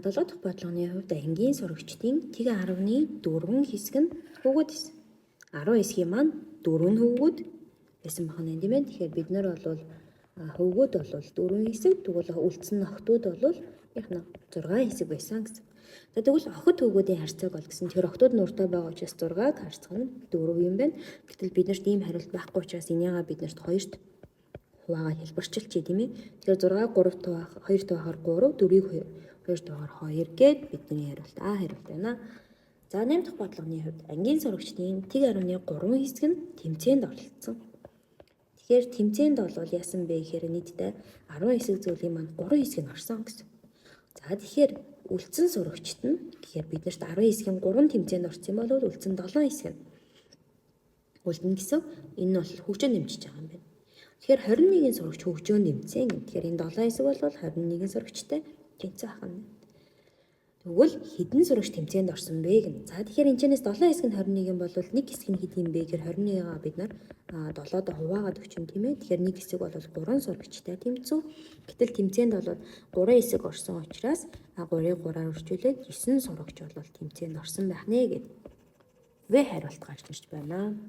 7 дахь бодлогын хувьд ангийн сурагчдын тэг 10.4 хэсэг нь хөвгүүд байсан. 10 хэсгийн маань 4 нь хөвгүүд байсан байна тийм ээ. Тэгэхээр бид нар бол хөвгүүд бол 4 хэсэг, тэгвэл үлдсэн охтууд бол яг 6 хэсэг байсан гэсэн. За тэгвэл охид хөвгүүдийн харьцааг бол гэсэн. Тэр охтууд нь уртаа байгаа учраас 6-г харьцах нь 4 юм байна. Гэтэл биднэрт ийм хариулт байхгүй учраас энийгээ биднэрт 2-т хуваагаар хэлбэрчилчихье тийм ээ. Тэгэхээр 6-г 3-т хуваах, 2-т хуваахаар 3, 4-ийг 2-т хуваахаар 2 гээд бидний хариулт А хариулт байна. За 8 дахь бодлогын хувьд ангийн сурагчдын тэг 10.3 хэсэг нь тэмцээнд оролцсон. Тэгэхээр тэмцээнд бол яасан бэ гэхээр нийтдээ 10 хэсэг зүйлийн маань 3 хэсэг нь орсон гэсэн. За тэгэхээр үлдсэн сурагчид нь гэхээр биднэрт 10 хэсгийн 3 тэмцээнд орсон бол үлдсэн 7 хэсэг нь үлдэнэ гэсэн. Энэ нь бол хөгжөөнд дэмжиж байгаа юм байна. Тэгэхээр 21 сурагч хөгжөөнд дэмцсэн. Тэгэхээр энэ 7 хэсэг бол 21 сурагчтай тэнцээ ах нь. Тэгвэл хэдэн сурагч тэмцээнд орсон бэ гэнэ. За тэгэхээр энэчнээс 7 хэсэг нь 21 бол нэг хэсэг нь хэд юм бэ гэхээр 21-аа бид нар 7-д хуваагаад өгч юм тийм ээ. Тэгэхээр нэг хэсэг бол 3 сурагчтай тэмцүү. Гэтэл тэмцээнд бол 3 хэсэг орсон учраас 3-ыг 3-аар үржүүлээд 9 сурагч бол тэмцээнд орсон байх нэ гэдэг. В хариулт гарч ирж байна.